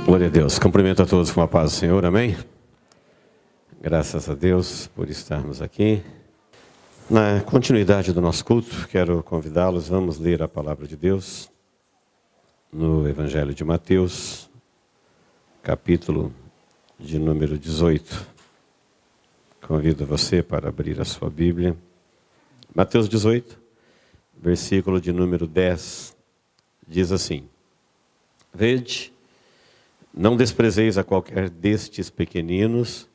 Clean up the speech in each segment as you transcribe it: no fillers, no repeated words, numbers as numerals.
Glória a Deus. Cumprimento a todos com a paz do Senhor. Amém? Graças a Deus por estarmos aqui. Na continuidade do nosso culto, quero convidá-los, vamos ler a palavra de Deus no Evangelho de Mateus, capítulo de número 18. Convido você para abrir a sua Bíblia. Mateus 18, versículo de número 10, diz assim: Vede, não desprezeis a qualquer destes pequeninos,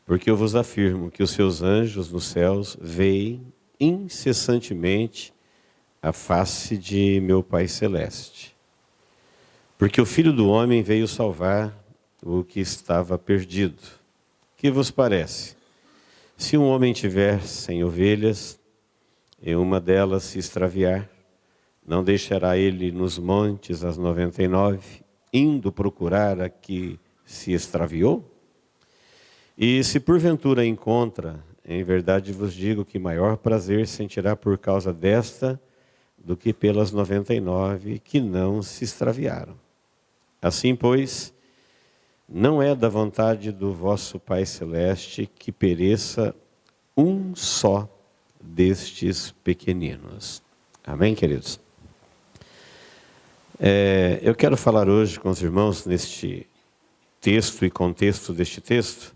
porque eu vos afirmo que os seus anjos nos céus veem incessantemente a face de meu Pai Celeste. Porque o Filho do Homem veio salvar o que estava perdido. Que vos parece? Se um homem tiver 100 ovelhas, e uma delas se extraviar, não deixará ele nos montes as 99, indo procurar a que se extraviou? E se porventura encontra, em verdade vos digo que maior prazer sentirá por causa desta do que pelas 99 que não se extraviaram. Assim, pois, não é da vontade do vosso Pai Celeste que pereça um só destes pequeninos. Amém, queridos? Eu quero falar hoje com os irmãos neste texto e contexto deste texto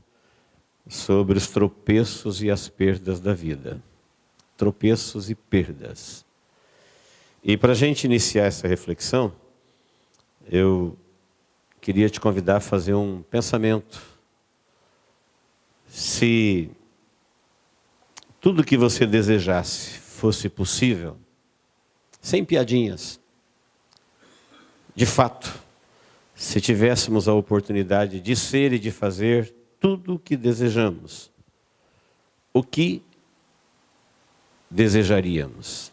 sobre os tropeços e as perdas da vida. Tropeços e perdas. E para a gente iniciar essa reflexão, eu queria te convidar a fazer um pensamento. Se tudo que você desejasse fosse possível, sem piadinhas, de fato, se tivéssemos a oportunidade de ser e de fazer tudo o que desejamos, o que desejaríamos?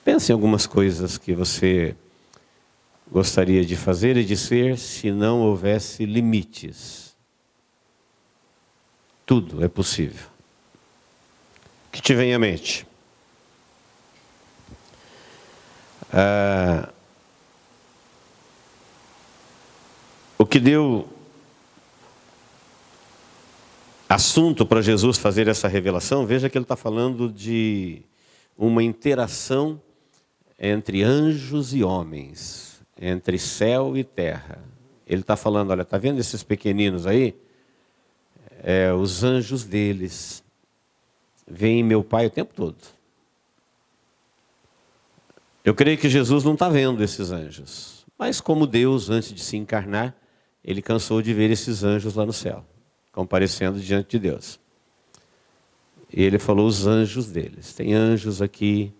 Pense em algumas coisas que você gostaria de fazer e de ser se não houvesse limites. Tudo é possível. O que te vem à mente? O que deu assunto para Jesus fazer essa revelação, veja que ele está falando de uma interação entre anjos e homens, entre céu e terra. Ele está falando, olha, está vendo esses pequeninos aí? Os anjos deles veem meu Pai o tempo todo. Eu creio que Jesus não está vendo esses anjos, mas como Deus, antes de se encarnar, ele cansou de ver esses anjos lá no céu, comparecendo diante de Deus. E ele falou os anjos deles. Tem anjos aqui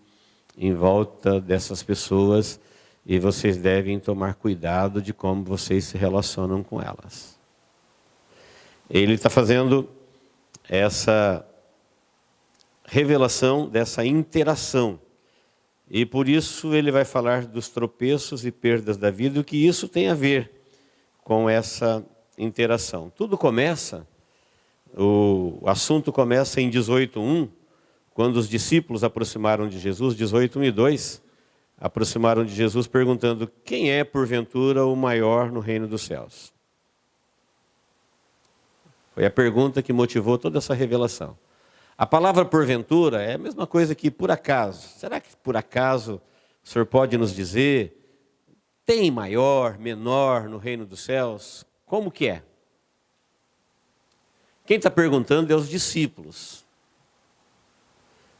em volta dessas pessoas e vocês devem tomar cuidado de como vocês se relacionam com elas. Ele está fazendo essa revelação dessa interação. E por isso ele vai falar dos tropeços e perdas da vida e o que isso tem a ver com essa interação. Tudo começa, o assunto começa em 18:1, quando os discípulos aproximaram de Jesus, 18:1 e 2, aproximaram de Jesus perguntando: quem é porventura o maior no reino dos céus? Foi a pergunta que motivou toda essa revelação. A palavra porventura é a mesma coisa que por acaso. Será que por acaso o Senhor pode nos dizer, tem maior, menor no reino dos céus? Como que é? Quem está perguntando é os discípulos.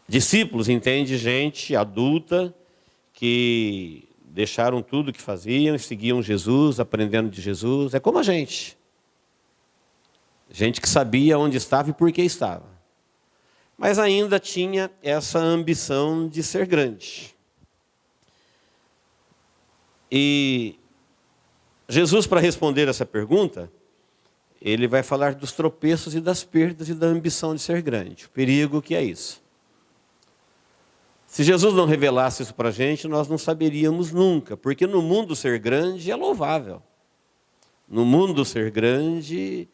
Discípulos entende gente adulta que deixaram tudo o que faziam e seguiam Jesus, aprendendo de Jesus. É como a gente. Gente que sabia onde estava e por que estava. Mas ainda tinha essa ambição de ser grande. E Jesus, para responder essa pergunta, ele vai falar dos tropeços e das perdas e da ambição de ser grande. O perigo que é isso. Se Jesus não revelasse isso para a gente, nós não saberíamos nunca. Porque no mundo ser grande é louvável. No mundo ser grande,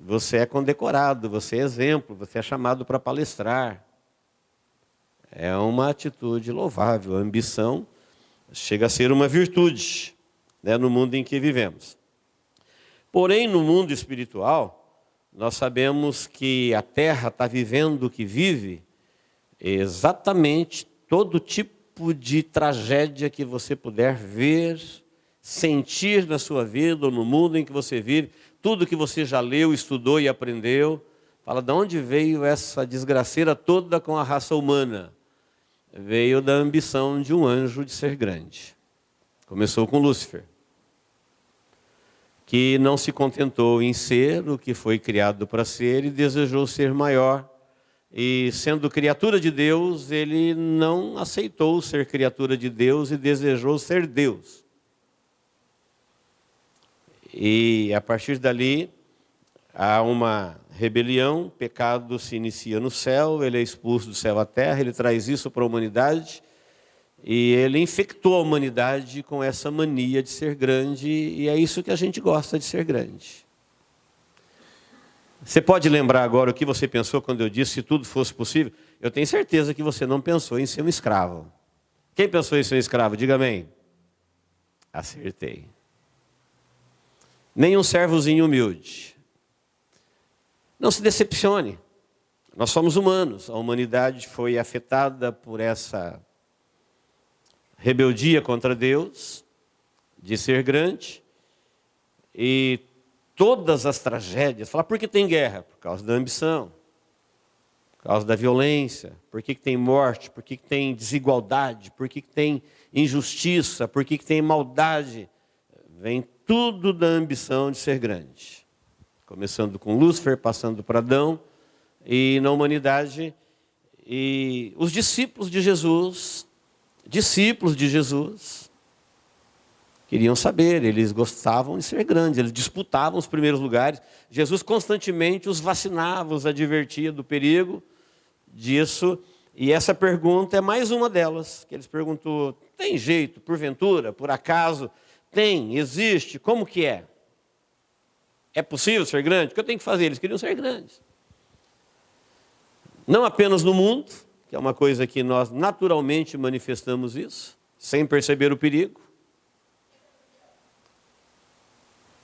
você é condecorado, você é exemplo, você é chamado para palestrar. É uma atitude louvável. A ambição chega a ser uma virtude, né, no mundo em que vivemos. Porém, no mundo espiritual, nós sabemos que a terra está vivendo o que vive exatamente todo tipo de tragédia que você puder ver, sentir na sua vida ou no mundo em que você vive, tudo que você já leu, estudou e aprendeu. Fala, de onde veio essa desgraceira toda com a raça humana? Veio da ambição de um anjo de ser grande. Começou com Lúcifer, que não se contentou em ser o que foi criado para ser e desejou ser maior. E sendo criatura de Deus, ele não aceitou ser criatura de Deus e desejou ser Deus. E a partir dali, há uma rebelião, pecado se inicia no céu, ele é expulso do céu à terra, ele traz isso para a humanidade, e ele infectou a humanidade com essa mania de ser grande, e é isso que a gente gosta de ser grande. Você pode lembrar agora o que você pensou quando eu disse se tudo fosse possível? Eu tenho certeza que você não pensou em ser um escravo. Quem pensou em ser um escravo? Diga amém. Acertei. Nem um servozinho humilde. Não se decepcione. Nós somos humanos. A humanidade foi afetada por essa rebeldia contra Deus, de ser grande, e todas as tragédias. Fala, por que tem guerra? Por causa da ambição, por causa da violência. Por que tem morte? Por que tem desigualdade? Por que tem injustiça? Por que tem maldade? Vem tudo da ambição de ser grande. Começando com Lúcifer, passando para Adão, e na humanidade, e os discípulos de Jesus, queriam saber, eles gostavam de ser grandes, eles disputavam os primeiros lugares. Jesus constantemente os vacinava, os advertia do perigo disso, e essa pergunta é mais uma delas, que eles perguntou, tem jeito, porventura, por acaso? Tem, existe, como que é? É possível ser grande? O que eu tenho que fazer? Eles queriam ser grandes. Não apenas no mundo, que é uma coisa que nós naturalmente manifestamos isso, sem perceber o perigo.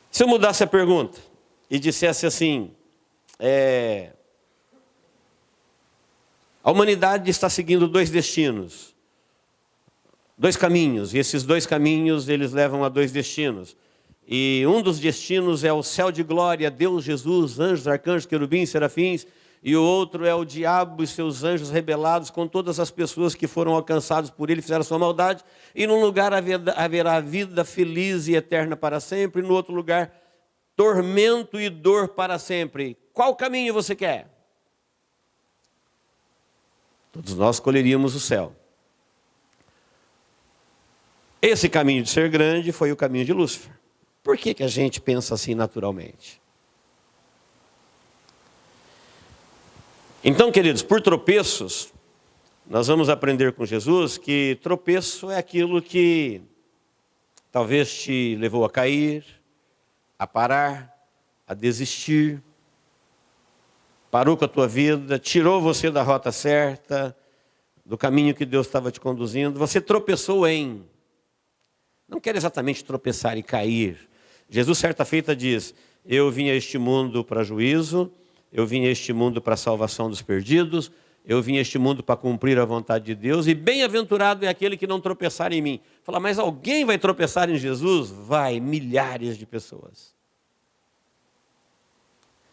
Se eu mudasse a pergunta e dissesse assim, a humanidade está seguindo dois destinos, dois caminhos, e esses dois caminhos eles levam a dois destinos. E um dos destinos é o céu de glória, Deus, Jesus, anjos, arcanjos, querubins, serafins, e o outro é o diabo e seus anjos rebelados com todas as pessoas que foram alcançadas por ele, fizeram sua maldade, e num lugar haverá vida feliz e eterna para sempre, e no outro lugar tormento e dor para sempre. Qual caminho você quer? Todos nós escolheríamos o céu. Esse caminho de ser grande foi o caminho de Lúcifer. Por que a gente pensa assim naturalmente? Então, queridos, por tropeços, nós vamos aprender com Jesus que tropeço é aquilo que talvez te levou a cair, a parar, a desistir, parou com a tua vida, tirou você da rota certa, do caminho que Deus estava te conduzindo. Você tropeçou em. Não quer exatamente tropeçar e cair. Jesus, certa feita, diz, eu vim a este mundo para juízo, eu vim a este mundo para a salvação dos perdidos, eu vim a este mundo para cumprir a vontade de Deus, e bem-aventurado é aquele que não tropeçar em mim. Fala, mas alguém vai tropeçar em Jesus? Vai, milhares de pessoas.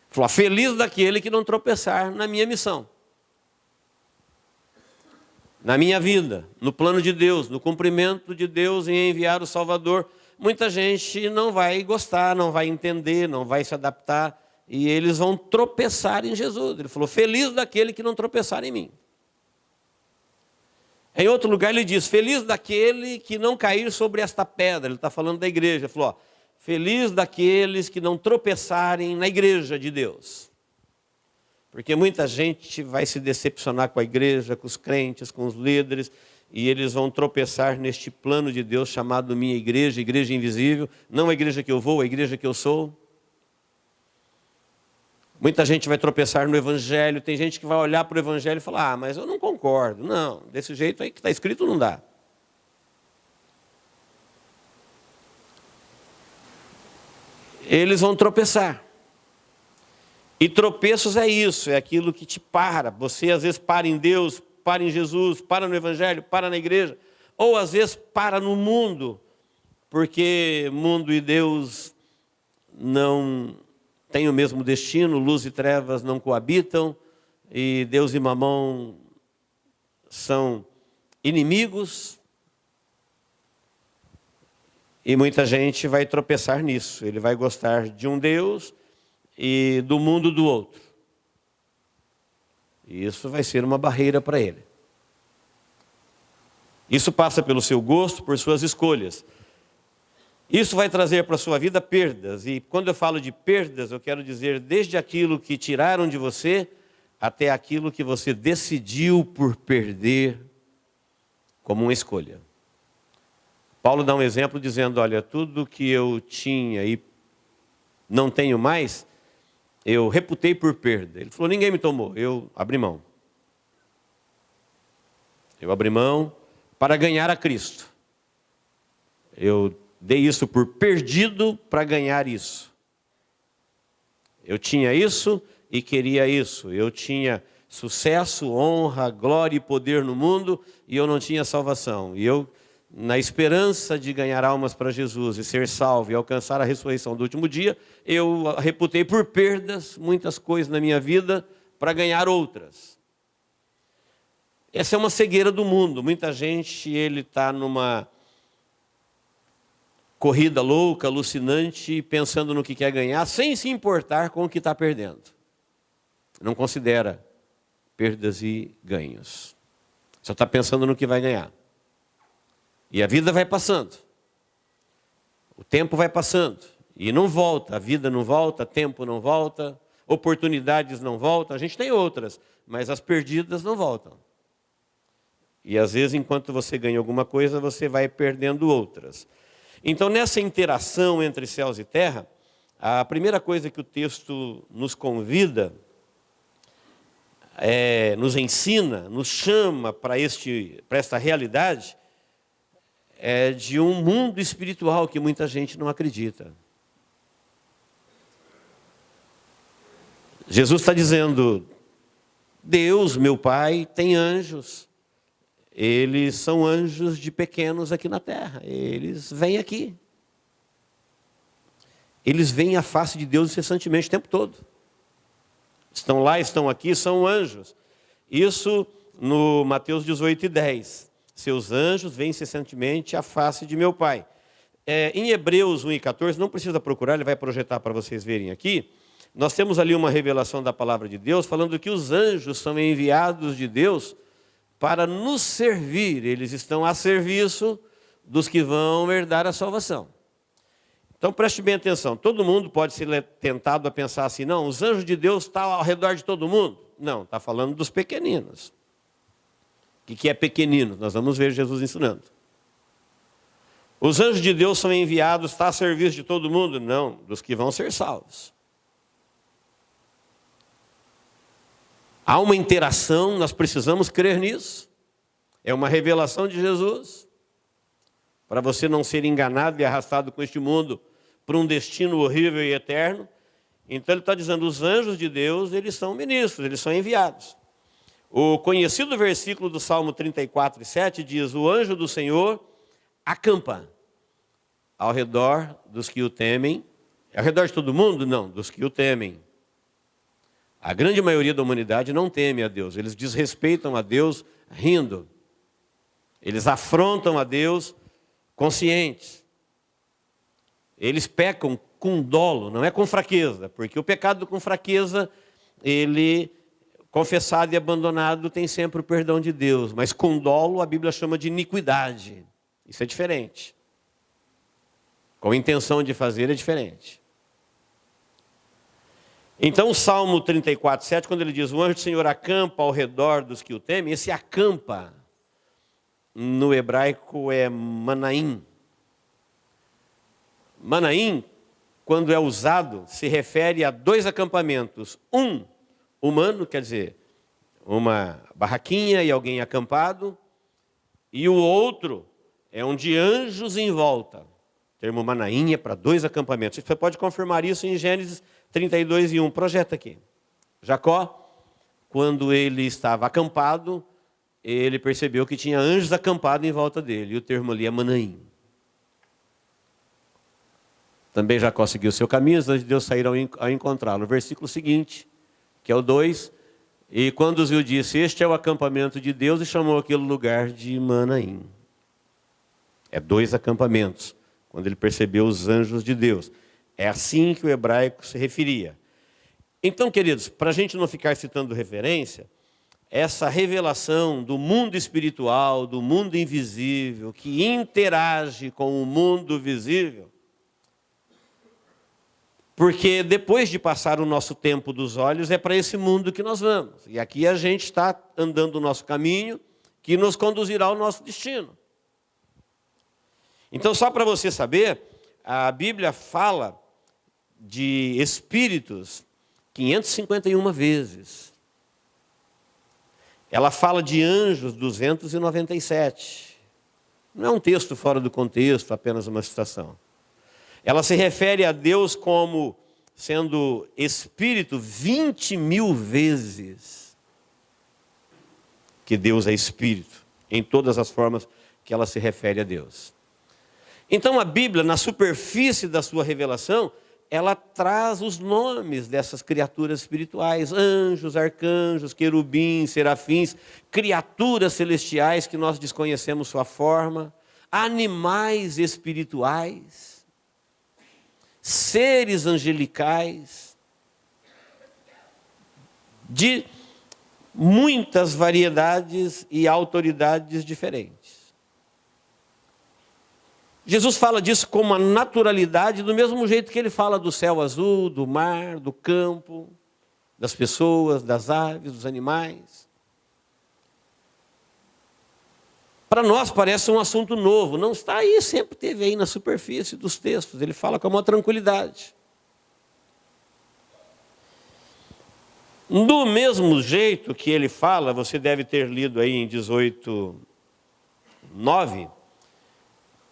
Fala, feliz daquele que não tropeçar na minha missão. Na minha vida, no plano de Deus, no cumprimento de Deus em enviar o Salvador. Muita gente não vai gostar, não vai entender, não vai se adaptar, e eles vão tropeçar em Jesus. Ele falou, feliz daquele que não tropeçar em mim. Em outro lugar ele diz, feliz daquele que não cair sobre esta pedra. Ele está falando da igreja. Ele falou, feliz daqueles que não tropeçarem na igreja de Deus. Porque muita gente vai se decepcionar com a igreja, com os crentes, com os líderes, e eles vão tropeçar neste plano de Deus chamado minha igreja, igreja invisível, não a igreja que eu vou, a igreja que eu sou. Muita gente vai tropeçar no evangelho, tem gente que vai olhar para o evangelho e falar, mas eu não concordo. Não, desse jeito aí que está escrito não dá. eles vão tropeçar. E tropeços é isso, é aquilo que te para. Você às vezes para em Deus, para em Jesus, para no Evangelho, para na igreja. Ou às vezes para no mundo, porque mundo e Deus não têm o mesmo destino, luz e trevas não coabitam, e Deus e Mamão são inimigos. E muita gente vai tropeçar nisso. Ele vai gostar de um Deus e do mundo do outro. E isso vai ser uma barreira para ele. Isso passa pelo seu gosto, por suas escolhas. Isso vai trazer para a sua vida perdas. E quando eu falo de perdas, eu quero dizer desde aquilo que tiraram de você até aquilo que você decidiu por perder como uma escolha. Paulo dá um exemplo dizendo, olha, tudo que eu tinha e não tenho mais, eu reputei por perda. Ele falou, ninguém me tomou, eu abri mão. Eu abri mão para ganhar a Cristo. Eu dei isso por perdido para ganhar isso. Eu tinha isso e queria isso. Eu tinha sucesso, honra, glória e poder no mundo e eu não tinha salvação. E eu, na esperança de ganhar almas para Jesus e ser salvo e alcançar a ressurreição do último dia, eu reputei por perdas muitas coisas na minha vida para ganhar outras. Essa é uma cegueira do mundo. Muita gente, ele está numa corrida louca, alucinante, pensando no que quer ganhar, sem se importar com o que está perdendo. Não considera perdas e ganhos. Só está pensando no que vai ganhar. E a vida vai passando. O tempo vai passando. E não volta. A vida não volta, tempo não volta, oportunidades não voltam. A gente tem outras, mas as perdidas não voltam. E às vezes, enquanto você ganha alguma coisa, você vai perdendo outras. Então, nessa interação entre céus e terra, a primeira coisa que o texto nos convida, nos ensina, nos chama para esta realidade, é de um mundo espiritual que muita gente não acredita. Jesus está dizendo, Deus, meu Pai, tem anjos. Eles são anjos de pequenos aqui na terra. Eles vêm aqui. Eles veem a face de Deus incessantemente o tempo todo. Estão lá, estão aqui, são anjos. Isso no Mateus 18:10. Seus anjos veem incessantemente a face de meu Pai. Em Hebreus 1:14, não precisa procurar, ele vai projetar para vocês verem aqui. Nós temos ali uma revelação da palavra de Deus, falando que os anjos são enviados de Deus para nos servir. Eles estão a serviço dos que vão herdar a salvação. Então preste bem atenção, todo mundo pode ser tentado a pensar assim, não, os anjos de Deus estão ao redor de todo mundo. Não, está falando dos pequeninos. O que é pequenino? Nós vamos ver Jesus ensinando. Os anjos de Deus são enviados, está a serviço de todo mundo? Não, dos que vão ser salvos. Há uma interação, nós precisamos crer nisso. É uma revelação de Jesus. Para você não ser enganado e arrastado com este mundo para um destino horrível e eterno. Então ele está dizendo, os anjos de Deus, eles são ministros, eles são enviados. O conhecido versículo do Salmo 34:7 diz, o anjo do Senhor acampa ao redor dos que o temem. Ao redor de todo mundo? Não, dos que o temem. A grande maioria da humanidade não teme a Deus. Eles desrespeitam a Deus rindo. Eles afrontam a Deus conscientes. Eles pecam com dolo, não é com fraqueza. Porque o pecado com fraqueza, ele, confessado e abandonado, tem sempre o perdão de Deus. Mas com dolo, a Bíblia chama de iniquidade. Isso é diferente. Com intenção de fazer é diferente. Então o Salmo 34:7, quando ele diz, o anjo do Senhor acampa ao redor dos que o temem, esse acampa, no hebraico é manaim. Manaim, quando é usado, se refere a dois acampamentos. Um humano, quer dizer, uma barraquinha e alguém acampado, e o outro é um de anjos em volta. termo Manaim é para 2 acampamentos. Você pode confirmar isso em Gênesis 32:1. Projeta aqui. Jacó, quando ele estava acampado, ele percebeu que tinha anjos acampados em volta dele. E o termo ali é Manaim. Também Jacó seguiu o seu caminho, os anjos de Deus saíram ao encontrá-lo. O versículo seguinte, que é o 2, e quando os viu, disse: este é o acampamento de Deus, e chamou aquele lugar de Manaim. É 2 acampamentos, quando ele percebeu os anjos de Deus. É assim que o hebraico se referia. Então, queridos, para a gente não ficar citando referência, essa revelação do mundo espiritual, do mundo invisível, que interage com o mundo visível, porque depois de passar o nosso tempo dos olhos, é para esse mundo que nós vamos. E aqui a gente está andando o nosso caminho, que nos conduzirá ao nosso destino. Então, só para você saber, a Bíblia fala de espíritos 551 vezes. Ela fala de anjos 297. Não é um texto fora do contexto, apenas uma citação. Ela se refere a Deus como sendo espírito 20.000 vezes. Que Deus é espírito, em todas as formas que ela se refere a Deus. Então a Bíblia, na superfície da sua revelação, ela traz os nomes dessas criaturas espirituais, anjos, arcanjos, querubins, serafins, criaturas celestiais que nós desconhecemos sua forma, animais espirituais, seres angelicais, de muitas variedades e autoridades diferentes. Jesus fala disso com uma naturalidade, do mesmo jeito que ele fala do céu azul, do mar, do campo, das pessoas, das aves, dos animais. Para nós parece um assunto novo, não está aí, sempre teve aí na superfície dos textos, ele fala com uma tranquilidade. Do mesmo jeito que ele fala, você deve ter lido aí em 18:9,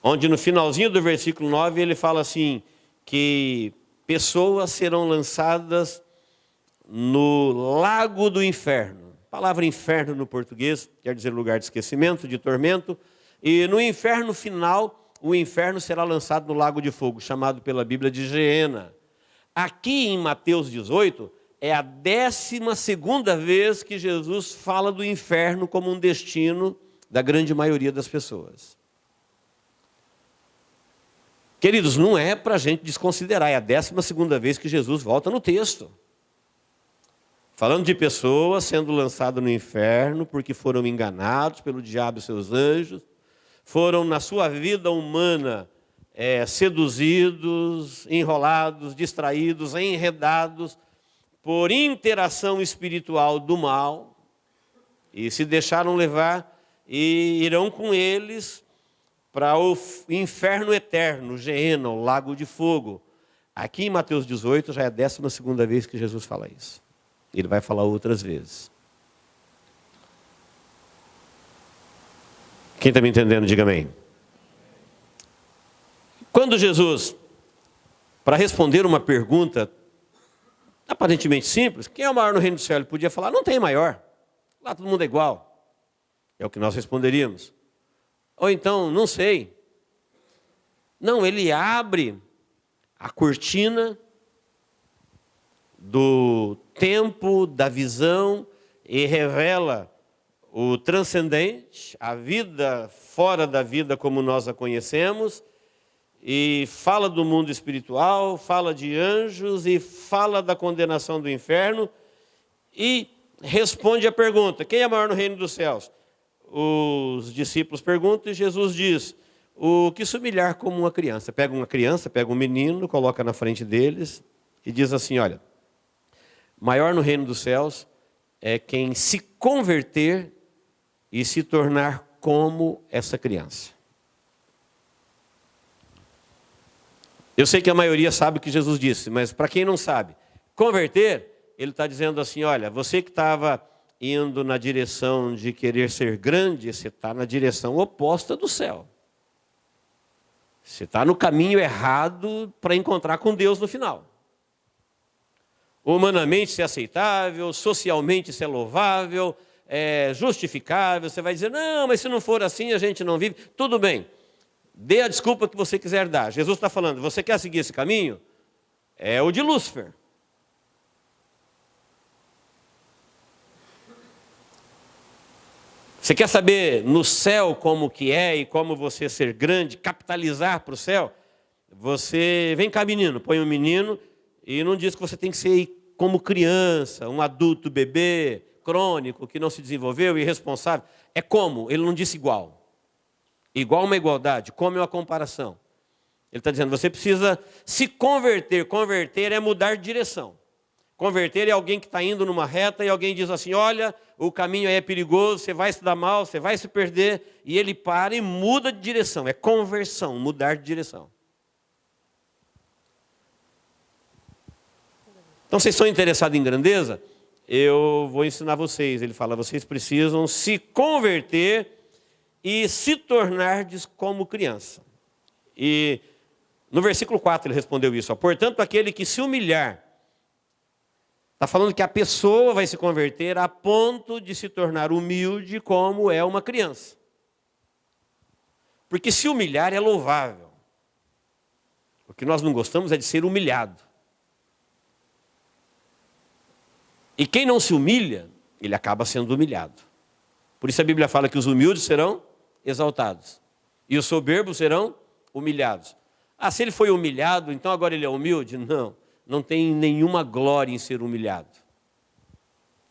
onde no finalzinho do versículo 9 ele fala assim, que pessoas serão lançadas no lago do inferno. A palavra inferno no português quer dizer lugar de esquecimento, de tormento. E no inferno final, o inferno será lançado no lago de fogo, chamado pela Bíblia de Geena. Aqui em Mateus 18, é a 12ª vez que Jesus fala do inferno como um destino da grande maioria das pessoas. Queridos, não é para a gente desconsiderar, é a 12ª vez que Jesus volta no texto. Falando de pessoas sendo lançadas no inferno porque foram enganados pelo diabo e seus anjos, foram na sua vida humana seduzidos, enrolados, distraídos, enredados por interação espiritual do mal, e se deixaram levar e irão com eles para o inferno eterno, Geena, o lago de fogo. Aqui em Mateus 18 já é a 12ª vez que Jesus fala isso. Ele vai falar outras vezes. Quem está me entendendo, diga amém. Quando Jesus, para responder uma pergunta aparentemente simples, quem é o maior no reino do céu? Ele podia falar, não tem maior. Lá todo mundo é igual. É o que nós responderíamos. Ou então, não sei. Não, ele abre a cortina do tempo, da visão, e revela o transcendente, a vida fora da vida como nós a conhecemos, e fala do mundo espiritual, fala de anjos, e fala da condenação do inferno, e responde a pergunta, quem é maior no reino dos céus? Os discípulos perguntam e Jesus diz, o que se humilhar como uma criança. Pega uma criança, pega um menino, coloca na frente deles e diz assim, olha, maior no reino dos céus é quem se converter e se tornar como essa criança. Eu sei que a maioria sabe o que Jesus disse, mas para quem não sabe, converter, ele está dizendo assim, olha, você que estava indo na direção de querer ser grande, você está na direção oposta do céu. Você está no caminho errado para encontrar com Deus no final. Humanamente isso é aceitável, socialmente isso é louvável, é justificável. Você vai dizer, não, mas se não for assim a gente não vive. Tudo bem, dê a desculpa que você quiser dar. Jesus está falando, você quer seguir esse caminho? É o de Lúcifer. Você quer saber no céu como que é e como você ser grande, capitalizar para o céu? Você, vem cá menino, põe um menino e não diz que você tem que ser como criança, um adulto bebê, crônico, que não se desenvolveu, irresponsável. É como? Ele não disse igual. Igual é uma igualdade, como é uma comparação. Ele está dizendo, você precisa se converter. Converter é mudar de direção. Converter é alguém que está indo numa reta e alguém diz assim, olha, o caminho aí é perigoso, você vai se dar mal, você vai se perder. E ele para e muda de direção. É conversão, mudar de direção. Então, vocês estão interessados em grandeza? Eu vou ensinar vocês. Ele fala, vocês precisam se converter e se tornar como criança. E no versículo 4 ele respondeu isso. Ó, portanto, aquele que se humilhar, está falando que a pessoa vai se converter a ponto de se tornar humilde como é uma criança. Porque se humilhar é louvável. O que nós não gostamos é de ser humilhado. E quem não se humilha, ele acaba sendo humilhado. Por isso a Bíblia fala que os humildes serão exaltados. E os soberbos serão humilhados. Ah, se ele foi humilhado, então agora ele é humilde? Não, não tem nenhuma glória em ser humilhado.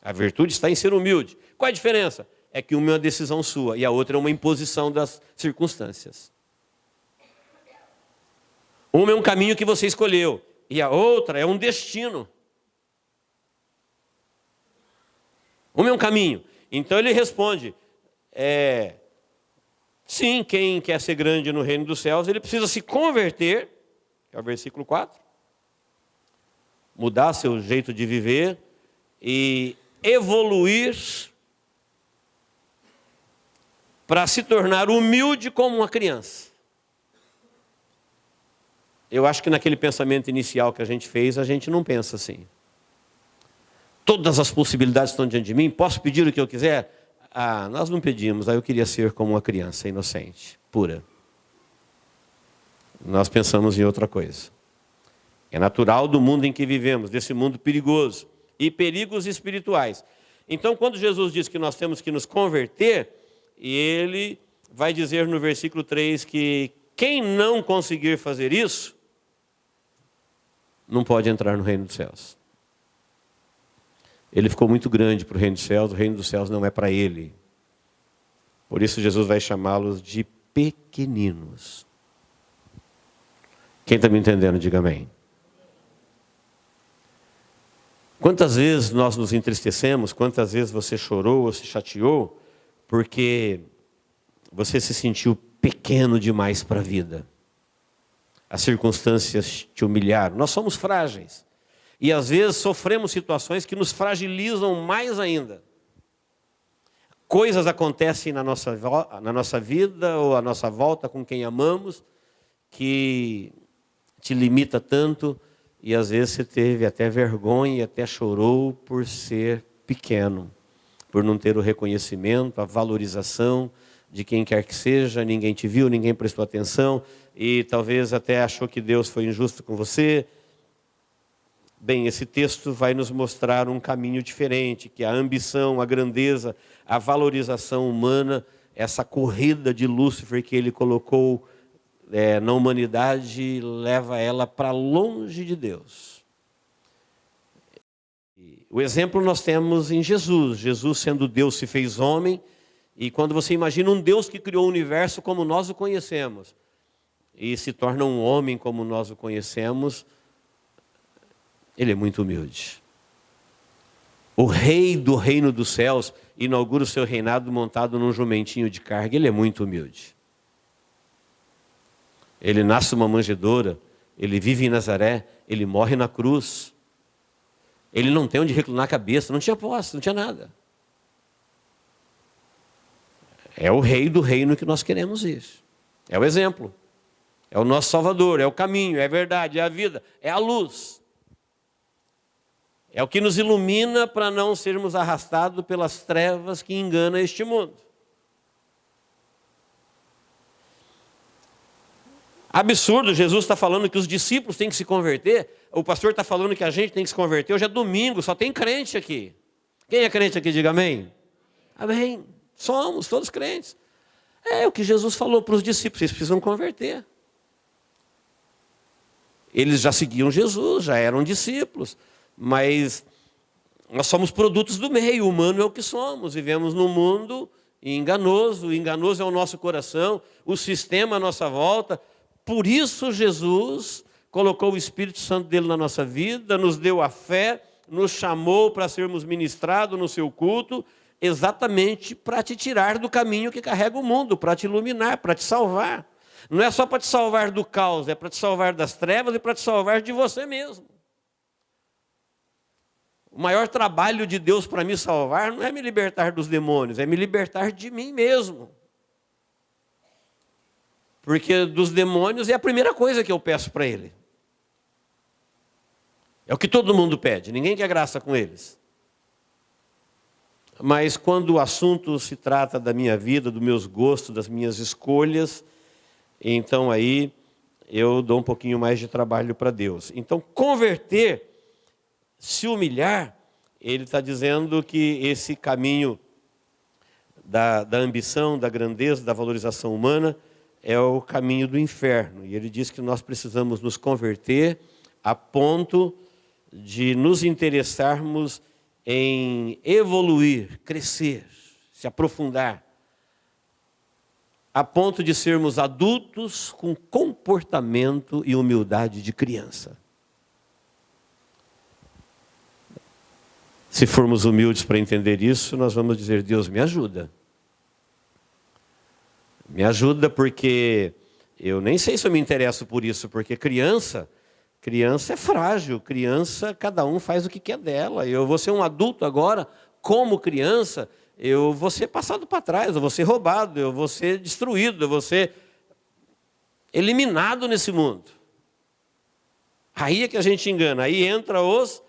A virtude está em ser humilde. Qual é a diferença? É que uma é uma decisão sua e a outra é uma imposição das circunstâncias. Uma é um caminho que você escolheu e a outra é um destino. Uma é um caminho. Então ele responde, sim, quem quer ser grande no reino dos céus, ele precisa se converter, que é o versículo 4, mudar seu jeito de viver e evoluir para se tornar humilde como uma criança. Eu acho que naquele pensamento inicial que a gente fez, a gente não pensa assim. Todas as possibilidades estão diante de mim, posso pedir o que eu quiser? Ah, nós não pedimos, eu queria ser como uma criança inocente, pura. Nós pensamos em outra coisa. É natural do mundo em que vivemos, desse mundo perigoso e perigos espirituais. Então, quando Jesus diz que nós temos que nos converter, e ele vai dizer no versículo 3 que quem não conseguir fazer isso, não pode entrar no reino dos céus. Ele ficou muito grande para o reino dos céus, o reino dos céus não é para ele. Por isso Jesus vai chamá-los de pequeninos. Quem está me entendendo, diga amém. Quantas vezes nós nos entristecemos, quantas vezes você chorou ou se chateou, porque você se sentiu pequeno demais para a vida. As circunstâncias te humilharam. Nós somos frágeis. E às vezes sofremos situações que nos fragilizam mais ainda. Coisas acontecem na nossa vida ou à nossa volta com quem amamos, que te limita tanto, e às vezes você teve até vergonha e até chorou por ser pequeno, por não ter o reconhecimento, a valorização de quem quer que seja, ninguém te viu, ninguém prestou atenção, e talvez até achou que Deus foi injusto com você. Bem, esse texto vai nos mostrar um caminho diferente, que a ambição, a grandeza, a valorização humana, essa corrida de Lúcifer que ele colocou na humanidade, leva ela para longe de Deus. O exemplo nós temos em Jesus. Jesus, sendo Deus, se fez homem, e quando você imagina um Deus que criou o universo como nós o conhecemos, e se torna um homem como nós o conhecemos, ele é muito humilde. O rei do reino dos céus inaugura o seu reinado montado num jumentinho de carga. Ele é muito humilde. Ele nasce numa manjedoura, ele vive em Nazaré, ele morre na cruz. Ele não tem onde reclinar a cabeça, não tinha posse, não tinha nada. É o rei do reino que nós queremos ir. É o exemplo. É o nosso Salvador, é o caminho, é a verdade, é a vida, é a luz. É o que nos ilumina para não sermos arrastados pelas trevas que enganam este mundo. Absurdo, Jesus está falando que os discípulos têm que se converter. O pastor está falando que a gente tem que se converter. Hoje é domingo, só tem crente aqui. Quem é crente aqui, diga amém. Amém. Somos todos crentes. É o que Jesus falou para os discípulos, vocês precisam converter. Eles já seguiam Jesus, já eram discípulos. Mas nós somos produtos do meio, o humano é o que somos. Vivemos num mundo enganoso, enganoso é o nosso coração, o sistema à nossa volta. Por isso Jesus colocou o Espírito Santo dele na nossa vida, nos deu a fé, nos chamou para sermos ministrados no seu culto, exatamente para te tirar do caminho que carrega o mundo, para te iluminar, para te salvar. Não é só para te salvar do caos, é para te salvar das trevas e para te salvar de você mesmo. O maior trabalho de Deus para me salvar não é me libertar dos demônios, é me libertar de mim mesmo. Porque dos demônios é a primeira coisa que eu peço para Ele. É o que todo mundo pede, ninguém quer graça com eles. Mas quando o assunto se trata da minha vida, dos meus gostos, das minhas escolhas, então aí eu dou um pouquinho mais de trabalho para Deus. Então converter, se humilhar, ele está dizendo que esse caminho da ambição, da grandeza, da valorização humana é o caminho do inferno. E ele diz que nós precisamos nos converter a ponto de nos interessarmos em evoluir, crescer, se aprofundar, a ponto de sermos adultos com comportamento e humildade de criança. Se formos humildes para entender isso, nós vamos dizer, Deus, me ajuda. Me ajuda porque eu nem sei se eu me interesso por isso, porque criança é frágil, criança, cada um faz o que quer dela. Eu vou ser um adulto agora, como criança, eu vou ser passado para trás, eu vou ser roubado, eu vou ser destruído, eu vou ser eliminado nesse mundo. Aí é que a gente engana, aí entra os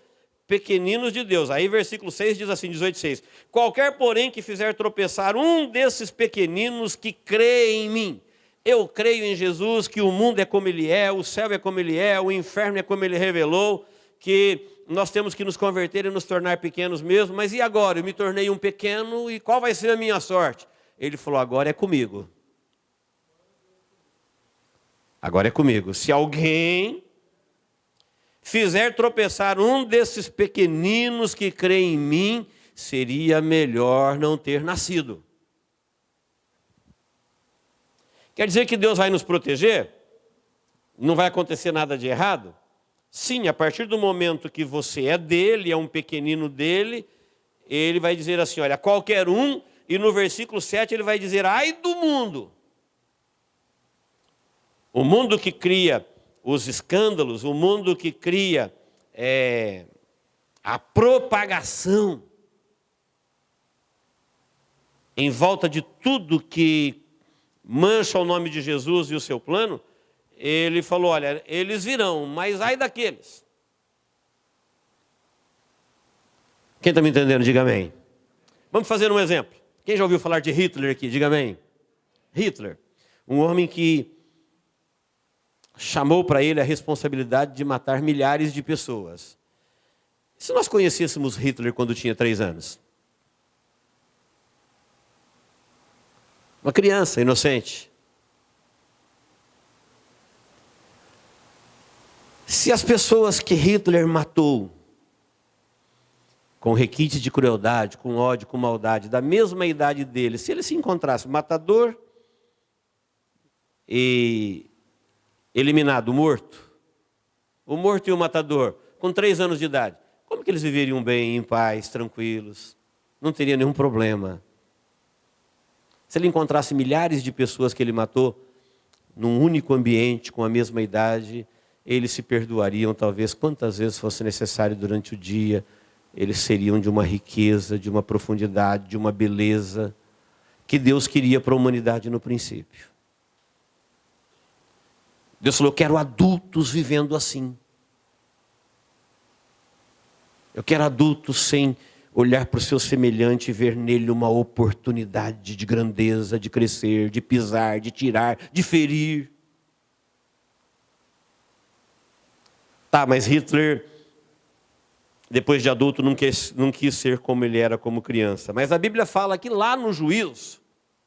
pequeninos de Deus. Aí versículo 6 diz assim, 18:6. Qualquer, porém, que fizer tropeçar um desses pequeninos que crê em mim. Eu creio em Jesus, que o mundo é como ele é, o céu é como ele é, o inferno é como ele revelou, que nós temos que nos converter e nos tornar pequenos mesmo. Mas e agora? Eu me tornei um pequeno e qual vai ser a minha sorte? Ele falou, agora é comigo. Agora é comigo. Se alguém fizer tropeçar um desses pequeninos que creem em mim, seria melhor não ter nascido. Quer dizer que Deus vai nos proteger? Não vai acontecer nada de errado? Sim, a partir do momento que você é dele, é um pequenino dele, ele vai dizer assim, olha, qualquer um, e no versículo 7 ele vai dizer, ai do mundo. O mundo que cria os escândalos, o mundo que cria a propagação em volta de tudo que mancha o nome de Jesus e o seu plano, ele falou, olha, eles virão, mas ai daqueles. Quem está me entendendo, diga amém. Vamos fazer um exemplo. Quem já ouviu falar de Hitler aqui, diga amém. Hitler, um homem que chamou para ele a responsabilidade de matar milhares de pessoas. Se nós conhecêssemos Hitler quando tinha 3 anos? Uma criança inocente. Se as pessoas que Hitler matou, com requintes de crueldade, com ódio, com maldade, da mesma idade dele, se ele se encontrasse matador e eliminado, morto, o morto e o matador, com 3 anos de idade, como que eles viveriam bem, em paz, tranquilos? Não teria nenhum problema. Se ele encontrasse milhares de pessoas que ele matou num único ambiente, com a mesma idade, eles se perdoariam talvez quantas vezes fosse necessário durante o dia. Eles seriam de uma riqueza, de uma profundidade, de uma beleza que Deus queria para a humanidade no princípio. Deus falou: eu quero adultos vivendo assim. Eu quero adultos sem olhar para o seu semelhante e ver nele uma oportunidade de grandeza, de crescer, de pisar, de tirar, de ferir. Tá, mas Hitler, depois de adulto, não quis ser como ele era como criança. Mas a Bíblia fala que lá no Juízo,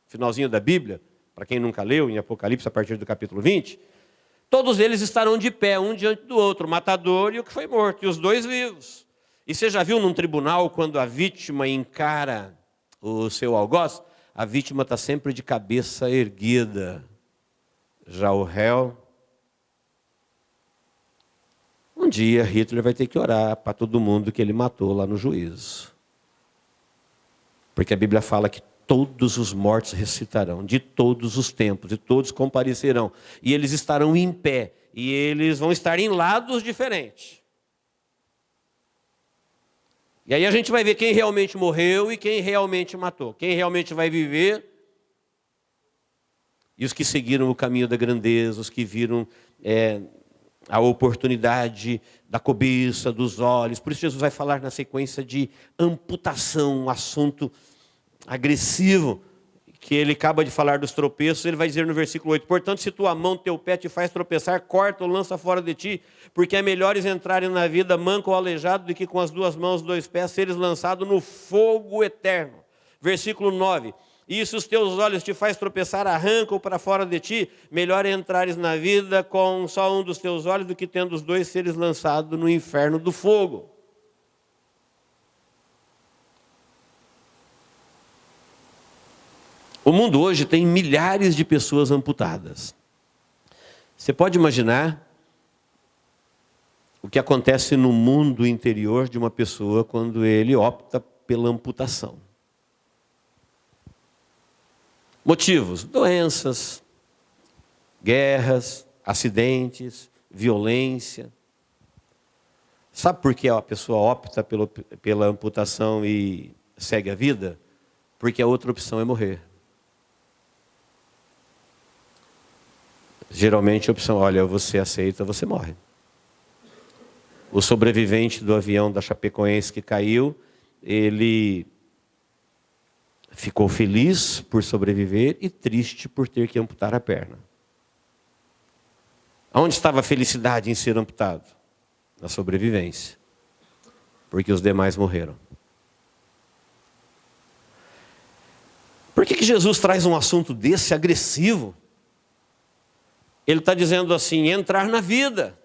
finalzinho da Bíblia, para quem nunca leu, em Apocalipse, a partir do capítulo 20, todos eles estarão de pé, um diante do outro, o matador e o que foi morto, e os dois vivos. E você já viu num tribunal, quando a vítima encara o seu algoz, a vítima está sempre de cabeça erguida. Já o réu, um dia Hitler vai ter que orar para todo mundo que ele matou lá no juízo. Porque a Bíblia fala que todos os mortos ressuscitarão, de todos os tempos, e todos comparecerão. E eles estarão em pé, e eles vão estar em lados diferentes. E aí a gente vai ver quem realmente morreu e quem realmente matou. Quem realmente vai viver e os que seguiram o caminho da grandeza, os que viram a oportunidade da cobiça, dos olhos. Por isso Jesus vai falar na sequência de amputação, um assunto agressivo, que ele acaba de falar dos tropeços. Ele vai dizer no versículo 8, portanto, se tua mão, teu pé te faz tropeçar, corta ou lança fora de ti, porque é melhor entrarem na vida manco ou aleijado do que com as duas mãos, dois pés, seres lançado no fogo eterno. Versículo 9, e se os teus olhos te faz tropeçar, arranca-o para fora de ti, melhor entrares na vida com só um dos teus olhos do que tendo os dois seres lançado no inferno do fogo. O mundo hoje tem milhares de pessoas amputadas. Você pode imaginar o que acontece no mundo interior de uma pessoa quando ele opta pela amputação. Motivos: doenças, guerras, acidentes, violência. Sabe por que a pessoa opta pela amputação e segue a vida? Porque a outra opção é morrer. Geralmente a opção, olha, você aceita, você morre. O sobrevivente do avião da Chapecoense que caiu, ele ficou feliz por sobreviver e triste por ter que amputar a perna. Onde estava a felicidade em ser amputado? Na sobrevivência. Porque os demais morreram. Por que Jesus traz um assunto desse agressivo? Ele está dizendo assim, entrar na vida.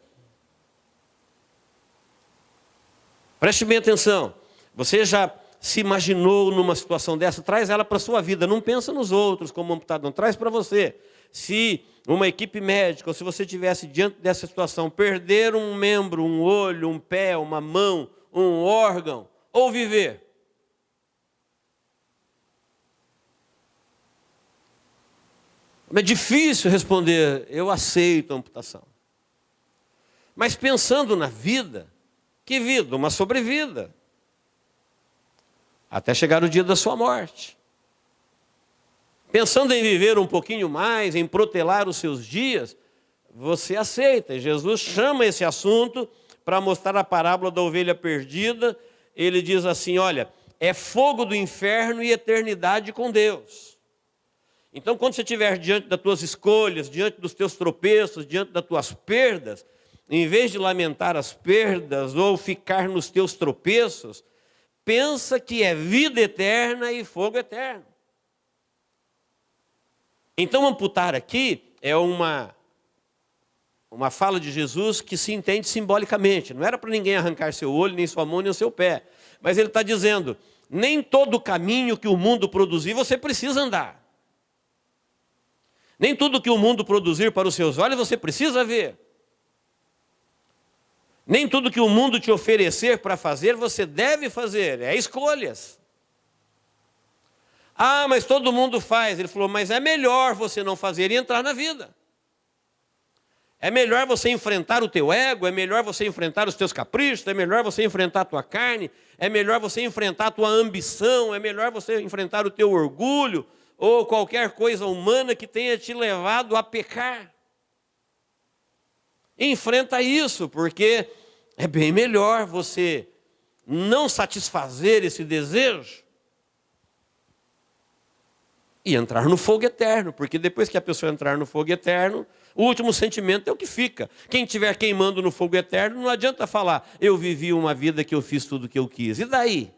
Preste bem atenção. Você já se imaginou numa situação dessa? Traz ela para a sua vida. Não pensa nos outros como amputado, não. Traz para você. Se uma equipe médica, ou se você estivesse diante dessa situação, perder um membro, um olho, um pé, uma mão, um órgão, ou viver. É difícil responder, eu aceito a amputação. Mas pensando na vida, que vida? Uma sobrevida. Até chegar o dia da sua morte. Pensando em viver um pouquinho mais, em protelar os seus dias, você aceita. E Jesus chama esse assunto para mostrar a parábola da ovelha perdida. Ele diz assim, olha, é fogo do inferno e eternidade com Deus. Então, quando você estiver diante das tuas escolhas, diante dos teus tropeços, diante das tuas perdas, em vez de lamentar as perdas ou ficar nos teus tropeços, pensa que é vida eterna e fogo eterno. Então, amputar aqui é uma fala de Jesus que se entende simbolicamente. Não era para ninguém arrancar seu olho, nem sua mão, nem o seu pé. Mas ele está dizendo, nem todo caminho que o mundo produzir você precisa andar. Nem tudo que o mundo produzir para os seus olhos você precisa ver. Nem tudo que o mundo te oferecer para fazer você deve fazer. É escolhas. Ah, mas todo mundo faz. Ele falou, mas é melhor você não fazer e entrar na vida. É melhor você enfrentar o teu ego, é melhor você enfrentar os teus caprichos, é melhor você enfrentar a tua carne, é melhor você enfrentar a tua ambição, é melhor você enfrentar o teu orgulho, ou qualquer coisa humana que tenha te levado a pecar. Enfrenta isso, porque é bem melhor você não satisfazer esse desejo e entrar no fogo eterno, porque depois que a pessoa entrar no fogo eterno, o último sentimento é o que fica. Quem estiver queimando no fogo eterno, não adianta falar, eu vivi uma vida que eu fiz tudo o que eu quis. E daí?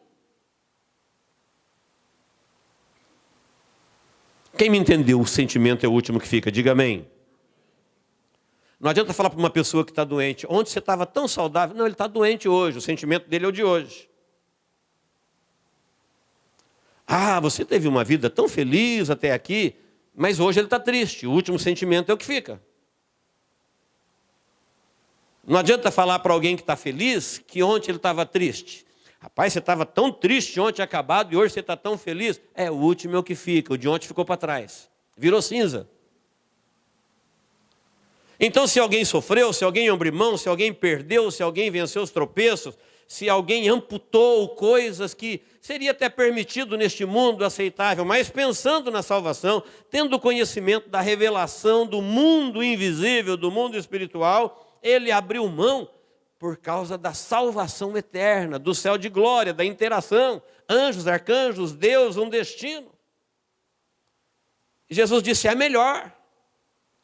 Quem me entendeu, o sentimento é o último que fica, diga amém. Não adianta falar para uma pessoa que está doente, ontem você estava tão saudável. Não, ele está doente hoje, o sentimento dele é o de hoje. Ah, você teve uma vida tão feliz até aqui, mas hoje ele está triste. O último sentimento é o que fica. Não adianta falar para alguém que está feliz que ontem ele estava triste. Rapaz, você estava tão triste ontem acabado e hoje você está tão feliz. O último é o que fica, o de ontem ficou para trás. Virou cinza. Então, se alguém sofreu, se alguém abriu mão, se alguém perdeu, se alguém venceu os tropeços, se alguém amputou coisas que seria até permitido neste mundo aceitável, mas pensando na salvação, tendo conhecimento da revelação do mundo invisível, do mundo espiritual, ele abriu mão por causa da salvação eterna, do céu de glória, da interação, anjos, arcanjos, Deus, um destino. E Jesus disse, é melhor,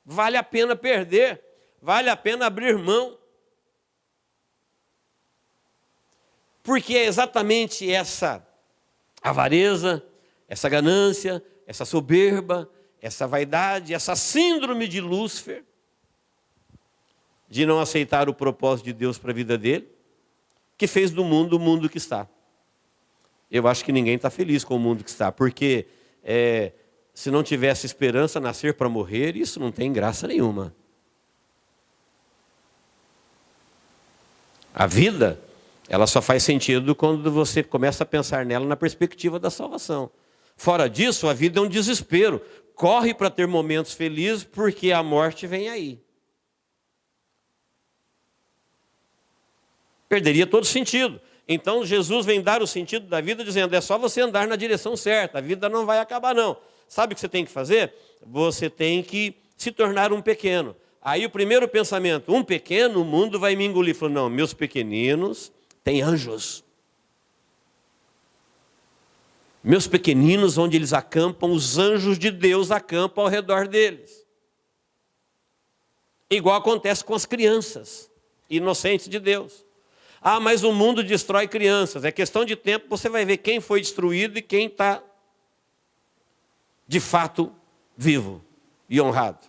vale a pena perder, vale a pena abrir mão. Porque é exatamente essa avareza, essa ganância, essa soberba, essa vaidade, essa síndrome de Lúcifer, de não aceitar o propósito de Deus para a vida dele, que fez do mundo o mundo que está. Eu acho que ninguém está feliz com o mundo que está, porque se não tivesse esperança, nascer para morrer, isso não tem graça nenhuma. A vida, ela só faz sentido quando você começa a pensar nela na perspectiva da salvação. Fora disso, a vida é um desespero. Corre para ter momentos felizes, porque a morte vem aí. Perderia todo sentido. Então Jesus vem dar o sentido da vida dizendo, é só você andar na direção certa, a vida não vai acabar não. Sabe o que você tem que fazer? Você tem que se tornar um pequeno. Aí o primeiro pensamento, um pequeno, o mundo vai me engolir. Falou, não, meus pequeninos têm anjos. Meus pequeninos, onde eles acampam, os anjos de Deus acampam ao redor deles. Igual acontece com as crianças inocentes de Deus. Ah, mas o mundo destrói crianças. É questão de tempo, você vai ver quem foi destruído e quem está, de fato, vivo e honrado.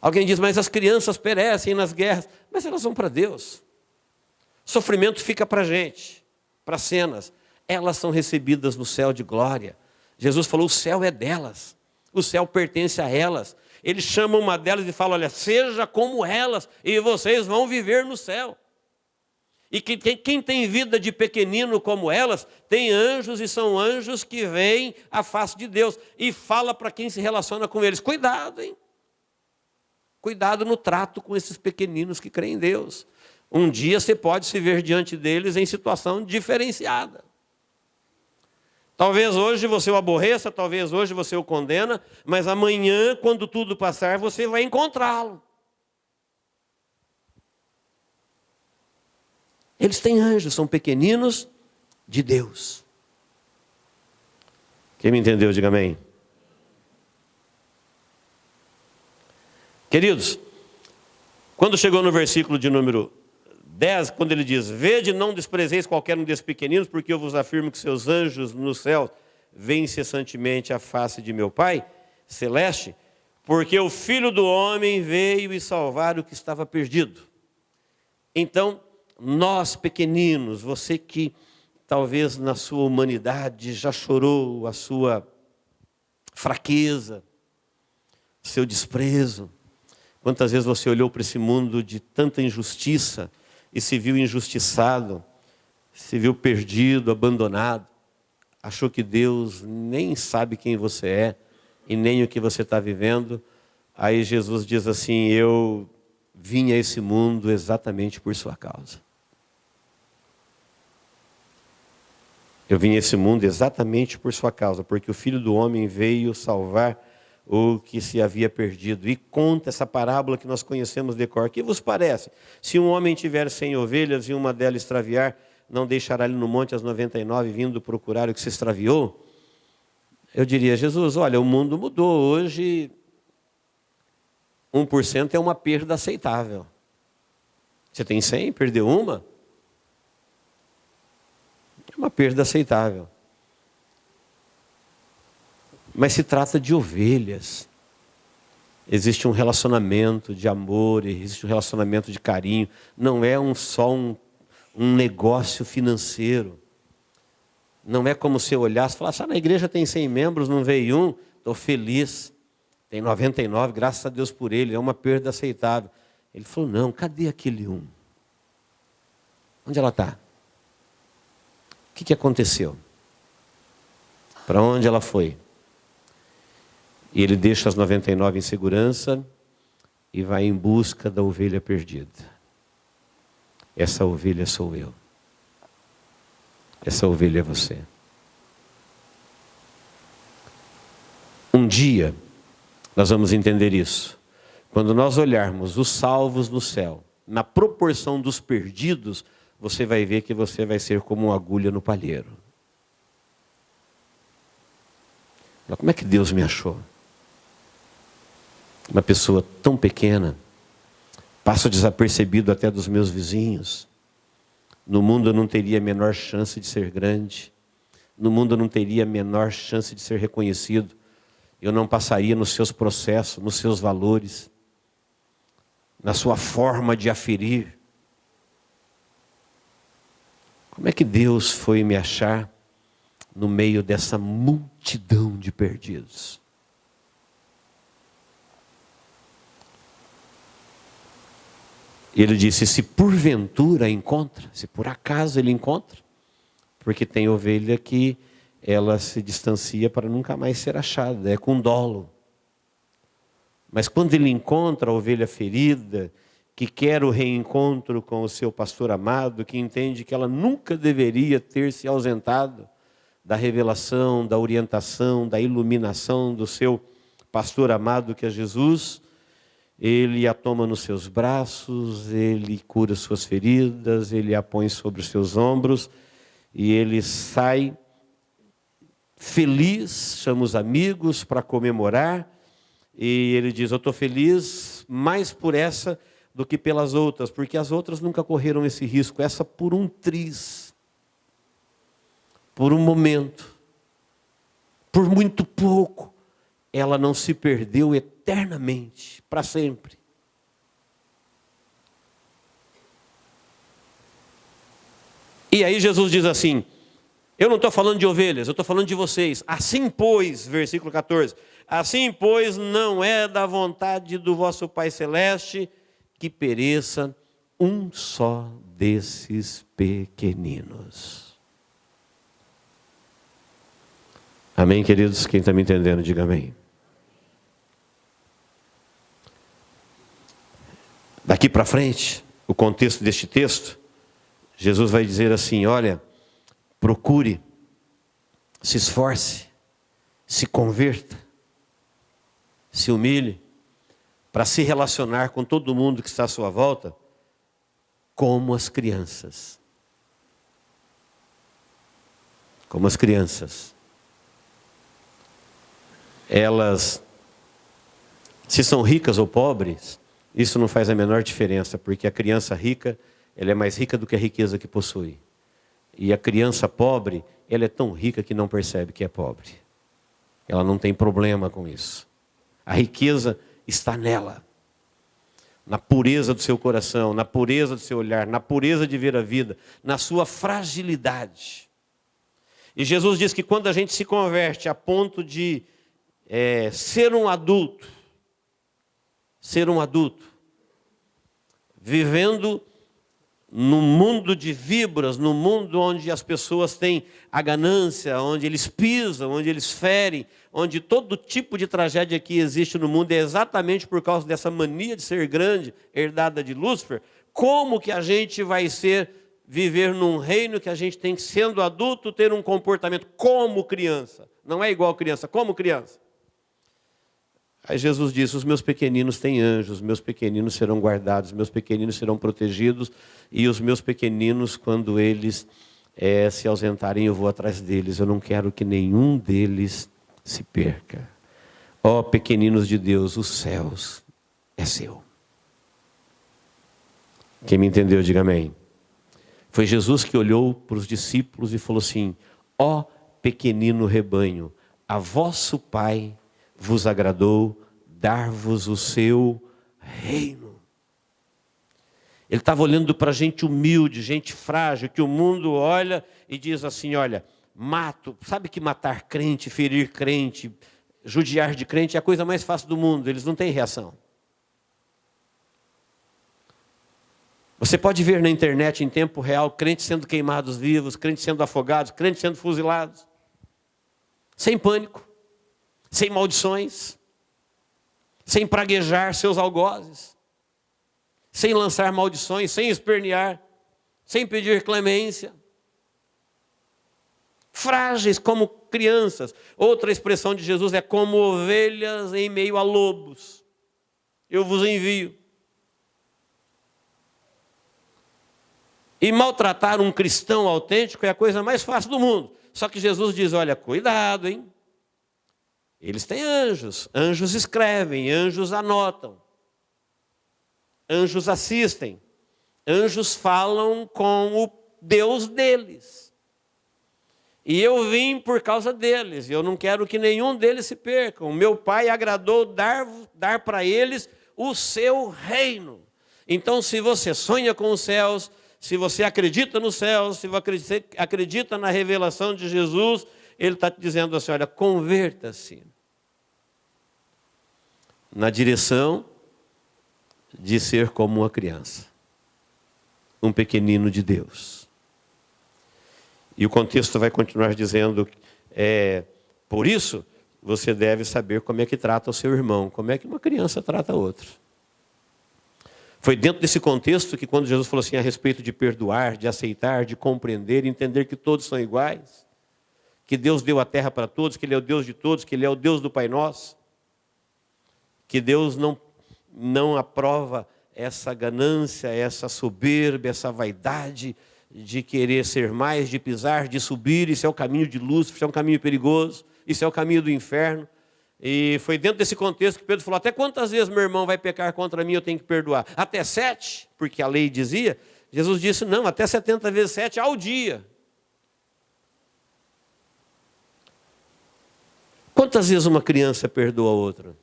Alguém diz, mas as crianças perecem nas guerras. Mas elas vão para Deus. Sofrimento fica para a gente, para cenas. Elas são recebidas no céu de glória. Jesus falou, o céu é delas. O céu pertence a elas. Ele chama uma delas e fala, olha, seja como elas e vocês vão viver no céu. E quem tem vida de pequenino como elas, tem anjos e são anjos que veem a face de Deus. E fala para quem se relaciona com eles, cuidado, hein? Cuidado no trato com esses pequeninos que creem em Deus. Um dia você pode se ver diante deles em situação diferenciada. Talvez hoje você o aborreça, talvez hoje você o condena, mas amanhã, quando tudo passar, você vai encontrá-lo. Eles têm anjos, são pequeninos de Deus. Quem me entendeu, diga amém. Queridos, quando chegou no versículo de número 10, quando ele diz, vede, não desprezeis qualquer um desses pequeninos, porque eu vos afirmo que seus anjos no céu veem incessantemente a face de meu Pai celeste, porque o Filho do Homem veio e salvar o que estava perdido. Então, nós pequeninos, você que talvez na sua humanidade já chorou a sua fraqueza, seu desprezo, quantas vezes você olhou para esse mundo de tanta injustiça e se viu injustiçado, se viu perdido, abandonado, achou que Deus nem sabe quem você é e nem o que você está vivendo. Aí Jesus diz assim, eu vim a esse mundo exatamente por sua causa. Eu vim a esse mundo exatamente por sua causa, porque o Filho do Homem veio salvar o que se havia perdido. E conta essa parábola que nós conhecemos de cor. Que vos parece? Se um homem tiver 100 ovelhas e uma delas extraviar, não deixará ele no monte as 99 vindo procurar o que se extraviou? Eu diria, Jesus, olha, o mundo mudou. Hoje, 1% é uma perda aceitável. Você tem 100, perdeu uma? É uma perda aceitável. Mas se trata de ovelhas. Existe um relacionamento de amor, existe um relacionamento de carinho. Não é só um negócio financeiro. Não é como se eu olhasse e falasse, na igreja tem 100 membros, não veio um, estou feliz. Tem 99, graças a Deus por ele, é uma perda aceitável. Ele falou, não, cadê aquele um? Onde ela está? O que aconteceu? Para onde ela foi? E ele deixa as 99 em segurança e vai em busca da ovelha perdida. Essa ovelha sou eu. Essa ovelha é você. Um dia, nós vamos entender isso. Quando nós olharmos os salvos no céu, na proporção dos perdidos, você vai ver que você vai ser como uma agulha no palheiro. Como é que Deus me achou? Uma pessoa tão pequena, passo desapercebido até dos meus vizinhos. No mundo eu não teria a menor chance de ser grande. No mundo eu não teria a menor chance de ser reconhecido. Eu não passaria nos seus processos, nos seus valores, na sua forma de aferir. Como é que Deus foi me achar no meio dessa multidão de perdidos? Ele disse, se porventura encontra, se por acaso ele encontra, porque tem ovelha que ela se distancia para nunca mais ser achada, é com dolo. Mas quando ele encontra a ovelha ferida, que quer o reencontro com o seu pastor amado, que entende que ela nunca deveria ter se ausentado da revelação, da orientação, da iluminação do seu pastor amado que é Jesus, ele a toma nos seus braços, ele cura suas feridas, ele a põe sobre os seus ombros e ele sai feliz, chama os amigos para comemorar e ele diz, eu estou feliz mais por essa do que pelas outras, porque as outras nunca correram esse risco, essa por um triz, por um momento, por muito pouco, ela não se perdeu eternamente, para sempre. E aí Jesus diz assim, eu não estou falando de ovelhas, eu estou falando de vocês. Assim pois, versículo 14, assim pois não é da vontade do vosso Pai Celeste que pereça um só desses pequeninos. Amém, queridos? Quem está me entendendo, diga amém. Daqui para frente, o contexto deste texto, Jesus vai dizer assim, olha, procure, se esforce, se converta, se humilhe, para se relacionar com todo mundo que está à sua volta, como as crianças. Como as crianças. Elas, se são ricas ou pobres, isso não faz a menor diferença, porque a criança rica, ela é mais rica do que a riqueza que possui. E a criança pobre, ela é tão rica que não percebe que é pobre. Ela não tem problema com isso. A riqueza está nela. Na pureza do seu coração, na pureza do seu olhar, na pureza de ver a vida, na sua fragilidade. E Jesus diz que quando a gente se converte a ponto de ser um adulto, vivendo num mundo de víboras, num mundo onde as pessoas têm a ganância, onde eles pisam, onde eles ferem, onde todo tipo de tragédia que existe no mundo é exatamente por causa dessa mania de ser grande, herdada de Lúcifer. Como que a gente vai viver num reino que a gente tem que, sendo adulto, ter um comportamento como criança? Não é igual criança, como criança. Aí Jesus disse: os meus pequeninos têm anjos, os meus pequeninos serão guardados, os meus pequeninos serão protegidos, e os meus pequeninos, quando eles se ausentarem, eu vou atrás deles. Eu não quero que nenhum deles se perca. Ó pequeninos de Deus, os céus é seu. Quem me entendeu, diga amém. Foi Jesus que olhou para os discípulos e falou assim: ó pequenino rebanho, a vosso Pai vos agradou dar-vos o seu reino. Ele estava olhando para gente humilde, gente frágil, que o mundo olha e diz assim: olha, mato, sabe que matar crente, ferir crente, judiar de crente é a coisa mais fácil do mundo, eles não têm reação. Você pode ver na internet em tempo real crentes sendo queimados vivos, crentes sendo afogados, crentes sendo fuzilados, sem pânico, sem maldições, sem praguejar seus algozes, sem lançar maldições, sem espernear, sem pedir clemência. Frágeis como crianças. Outra expressão de Jesus é: como ovelhas em meio a lobos, eu vos envio. E maltratar um cristão autêntico é a coisa mais fácil do mundo. Só que Jesus diz: olha, cuidado, hein? Eles têm anjos. Anjos escrevem, anjos anotam. Anjos assistem. Anjos falam com o Deus deles. E eu vim por causa deles. Eu não quero que nenhum deles se perca. O meu Pai agradou dar para eles o seu reino. Então, se você sonha com os céus, se você acredita nos céus, se você acredita na revelação de Jesus, Ele está te dizendo assim: olha, converta-se na direção de ser como uma criança, um pequenino de Deus. E o contexto vai continuar dizendo: por isso você deve saber como é que trata o seu irmão, como é que uma criança trata outro. Foi dentro desse contexto que, quando Jesus falou assim a respeito de perdoar, de aceitar, de compreender, entender que todos são iguais, que Deus deu a terra para todos, que Ele é o Deus de todos, que Ele é o Deus do Pai Nosso, que Deus não aprova essa ganância, essa soberba, essa vaidade de querer ser mais, de pisar, de subir. Isso é o caminho de Lúcifer, isso é um caminho perigoso, isso é o caminho do inferno. E foi dentro desse contexto que Pedro falou: até quantas vezes meu irmão vai pecar contra mim, eu tenho que perdoar? Até 7? Porque a lei dizia. Jesus disse: não, até 70 vezes 7 ao dia. Quantas vezes uma criança perdoa a outra?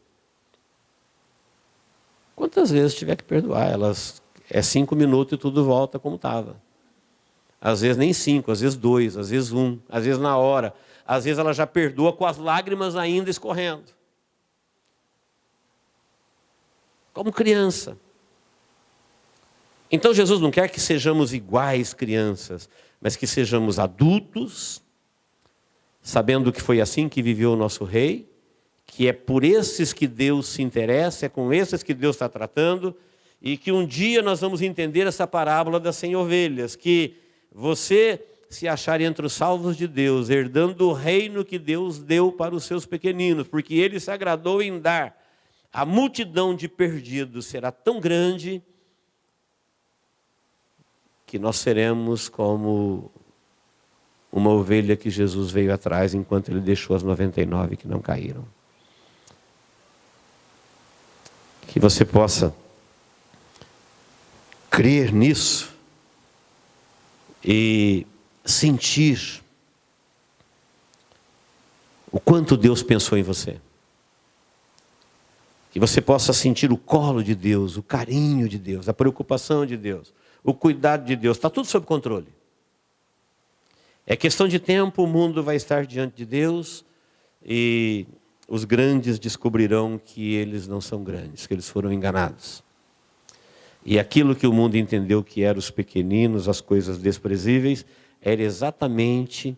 Quantas vezes tiver que perdoar? Elas 5 minutos e tudo volta como estava. Às vezes nem 5, às vezes 2, às vezes 1, às vezes na hora. Às vezes ela já perdoa com as lágrimas ainda escorrendo. Como criança. Então Jesus não quer que sejamos iguais crianças, mas que sejamos adultos, sabendo que foi assim que viveu o nosso rei, que é por esses que Deus se interessa, é com esses que Deus está tratando, e que um dia nós vamos entender essa parábola das 100 ovelhas, que você se achar entre os salvos de Deus, herdando o reino que Deus deu para os seus pequeninos, porque Ele se agradou em dar. A multidão de perdidos será tão grande que nós seremos como uma ovelha que Jesus veio atrás, enquanto Ele deixou as 99 que não caíram. Que você possa crer nisso e sentir o quanto Deus pensou em você. Que você possa sentir o colo de Deus, o carinho de Deus, a preocupação de Deus, o cuidado de Deus. Está tudo sob controle. É questão de tempo, o mundo vai estar diante de Deus e os grandes descobrirão que eles não são grandes, que eles foram enganados. E aquilo que o mundo entendeu que eram os pequeninos, as coisas desprezíveis, era exatamente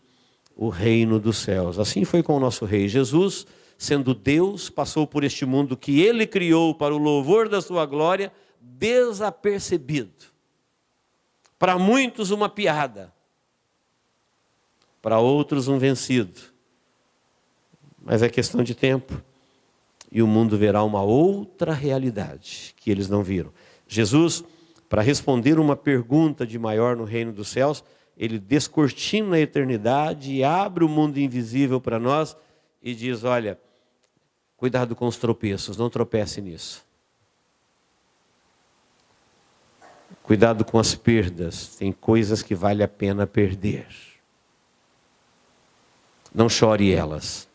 o reino dos céus. Assim foi com o nosso rei. Jesus, sendo Deus, passou por este mundo que Ele criou para o louvor da sua glória, desapercebido. Para muitos uma piada, para outros um vencido. Mas é questão de tempo. e o mundo verá uma outra realidade que eles não viram. Jesus, para responder uma pergunta de maior no reino dos céus, ele descortina a eternidade e abre o mundo invisível para nós e diz, olha, cuidado com os tropeços, não tropece nisso. Cuidado com as perdas, tem coisas que vale a pena perder. Não chore elas,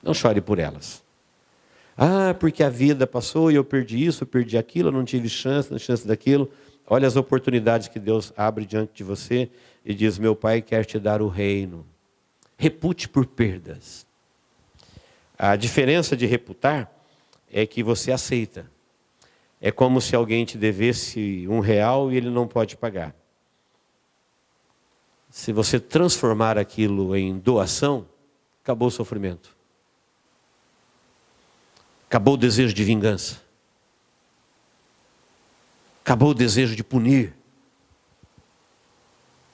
não chore por elas. Ah, porque a vida passou e eu perdi isso, eu perdi aquilo, eu não tive chance daquilo. Olha as oportunidades que Deus abre diante de você e diz, meu Pai quer te dar o reino. Repute por perdas. A diferença de reputar é que você aceita. É como se alguém te devesse R$1 e ele não pode pagar. Se você transformar aquilo em doação, acabou o sofrimento. Acabou o desejo de vingança. Acabou o desejo de punir.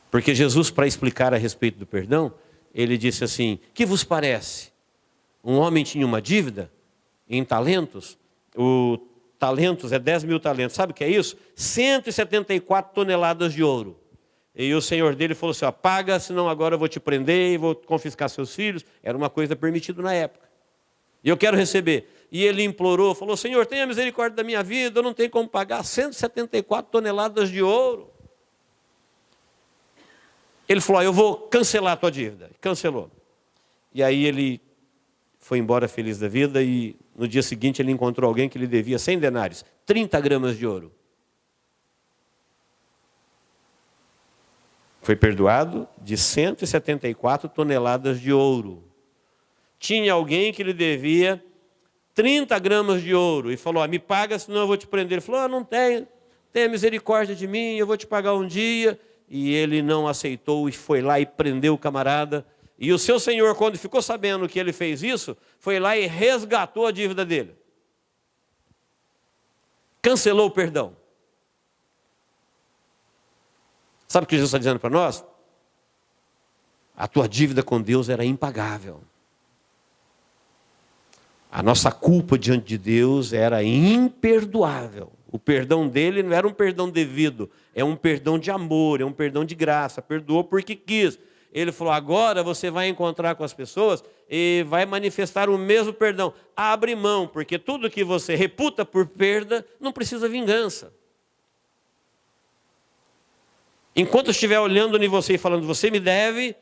Porque Jesus, para explicar a respeito do perdão, ele disse assim, que vos parece? Um homem tinha uma dívida em talentos, o talentos é 10.000 talentos, sabe o que é isso? 174 toneladas de ouro. E o senhor dele falou assim, ó, paga, senão agora eu vou te prender e vou confiscar seus filhos. Era uma coisa permitida na época. E eu quero receber. E ele implorou, falou, Senhor, tenha misericórdia da minha vida, eu não tenho como pagar 174 toneladas de ouro. Ele falou, eu vou cancelar a tua dívida. Cancelou. E aí ele foi embora feliz da vida e no dia seguinte ele encontrou alguém que lhe devia 100 denários, 30 gramas de ouro. Foi perdoado de 174 toneladas de ouro. Tinha alguém que lhe devia 30 gramas de ouro e falou, me paga, senão eu vou te prender. Ele falou, não tenho, tenha misericórdia de mim, eu vou te pagar um dia. E ele não aceitou e foi lá e prendeu o camarada. E o seu senhor, quando ficou sabendo que ele fez isso, foi lá e resgatou a dívida dele. Cancelou o perdão. Sabe o que Jesus está dizendo para nós? A tua dívida com Deus era impagável. A nossa culpa diante de Deus era imperdoável. O perdão dele não era um perdão devido, é um perdão de amor, é um perdão de graça. Perdoou porque quis. Ele falou, agora você vai encontrar com as pessoas e vai manifestar o mesmo perdão. Abre mão, porque tudo que você reputa por perda, não precisa vingança. Enquanto eu estiver olhando em você e falando, você me deve,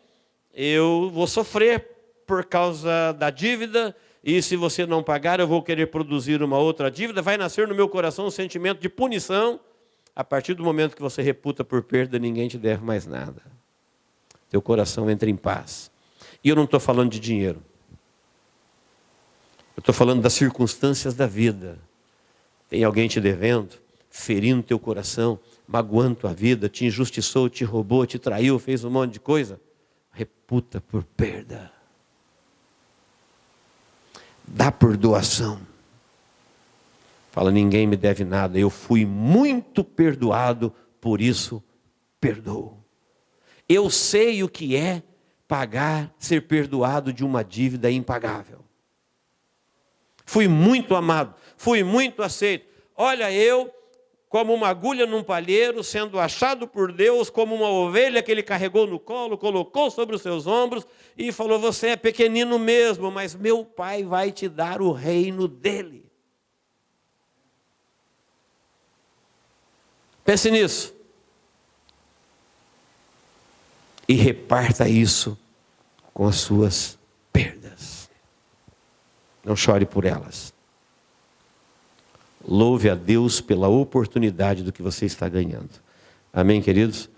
eu vou sofrer por causa da dívida, e se você não pagar, eu vou querer produzir uma outra dívida, vai nascer no meu coração um sentimento de punição. A partir do momento que você reputa por perda, ninguém te deve mais nada. Teu coração entra em paz. E eu não estou falando de dinheiro. Eu estou falando das circunstâncias da vida. Tem alguém te devendo, ferindo teu coração, magoando tua vida, te injustiçou, te roubou, te traiu, fez um monte de coisa. Reputa por perda. Dá por doação. Fala, ninguém me deve nada, eu fui muito perdoado, por isso perdoo. Eu sei o que é pagar, ser perdoado de uma dívida impagável. Fui muito amado, fui muito aceito. Olha, eu, como uma agulha num palheiro, sendo achado por Deus, como uma ovelha que ele carregou no colo, colocou sobre os seus ombros e falou, você é pequenino mesmo, mas meu Pai vai te dar o reino dele. Pense nisso. E reparta isso com as suas perdas. Não chore por elas. Louve a Deus pela oportunidade do que você está ganhando. Amém, queridos?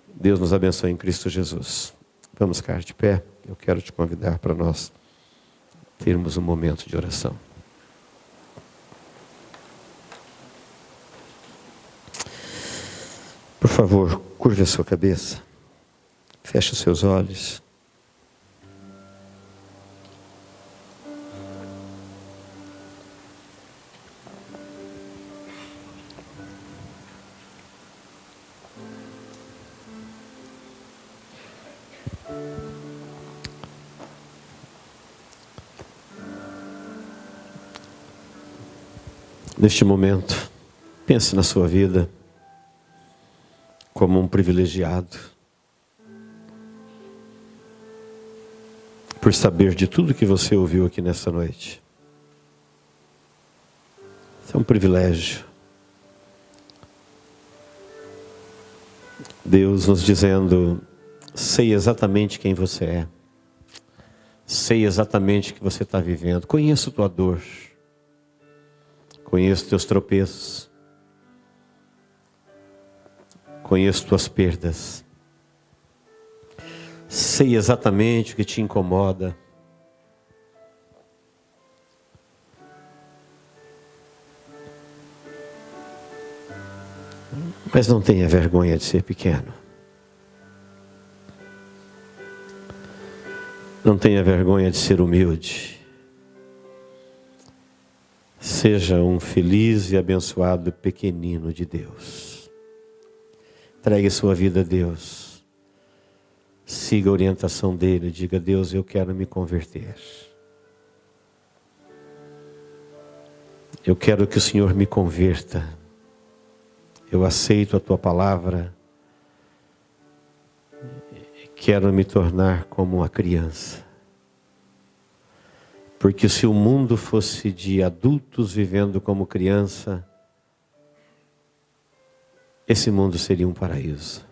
Deus nos abençoe em Cristo Jesus. Vamos ficar de pé. Eu quero te convidar para nós termos um momento de oração. Por favor, curve a sua cabeça. Feche os seus olhos. Neste momento, pense na sua vida como um privilegiado, por saber de tudo que você ouviu aqui nessa noite. Isso é um privilégio. Deus nos dizendo: sei exatamente quem você é, sei exatamente o que você está vivendo, conheço tua dor, conheço teus tropeços, conheço tuas perdas, sei exatamente o que te incomoda. Mas não tenha vergonha de ser pequeno. Não tenha vergonha de ser humilde. Seja um feliz e abençoado pequenino de Deus. Entregue sua vida a Deus. Siga a orientação dele. Diga: Deus, eu quero me converter. Eu quero que o Senhor me converta. Eu aceito a tua palavra. Quero me tornar como uma criança. Porque se o mundo fosse de adultos vivendo como criança, esse mundo seria um paraíso.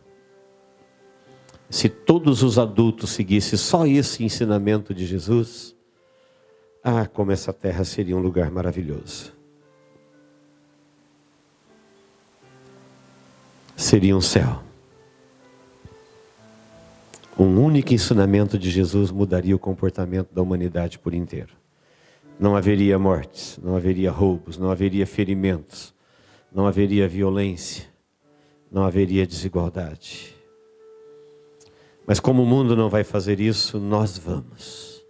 Se todos os adultos seguissem só esse ensinamento de Jesus, como essa terra seria um lugar maravilhoso. Seria um céu. Um único ensinamento de Jesus mudaria o comportamento da humanidade por inteiro. Não haveria mortes, não haveria roubos, não haveria ferimentos, não haveria violência, não haveria desigualdade. Mas como o mundo não vai fazer isso, nós vamos.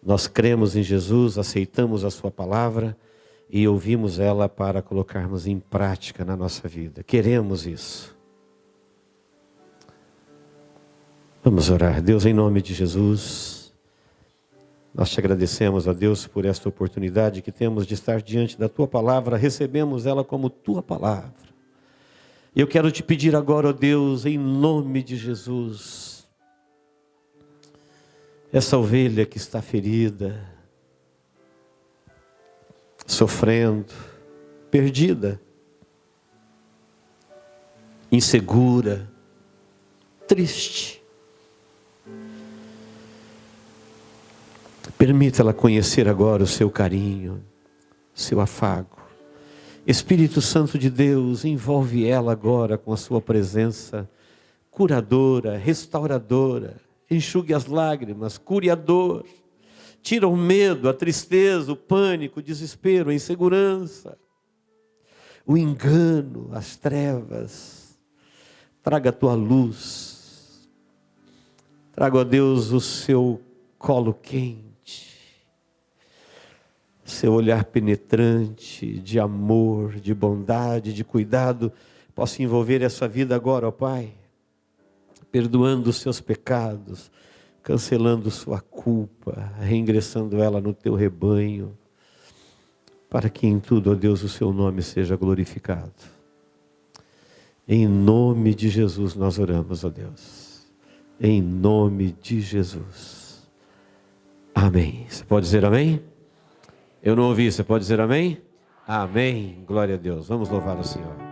Nós cremos em Jesus, aceitamos a sua palavra e ouvimos ela para colocarmos em prática na nossa vida. Queremos isso. Vamos orar. Deus, em nome de Jesus, nós te agradecemos, ó Deus, por esta oportunidade que temos de estar diante da tua palavra. Recebemos ela como tua palavra. E eu quero te pedir agora, ó Deus, em nome de Jesus, essa ovelha que está ferida, sofrendo, perdida, insegura, triste. Permita-la conhecer agora o seu carinho, o seu afago. Espírito Santo de Deus, envolve ela agora com a sua presença curadora, restauradora. Enxugue as lágrimas, cure a dor. Tira o medo, a tristeza, o pânico, o desespero, a insegurança, o engano, as trevas. Traga a tua luz. Traga, ó Deus, o seu colo quente, seu olhar penetrante de amor, de bondade, de cuidado. Possa envolver essa vida agora, ó Pai, perdoando os seus pecados, cancelando sua culpa, reingressando ela no teu rebanho, para que em tudo, ó Deus, o seu nome seja glorificado. Em nome de Jesus nós oramos, ó Deus. Em nome de Jesus. Amém. Você pode dizer amém? Eu não ouvi, você pode dizer amém? Amém. Glória a Deus. Vamos louvar o Senhor.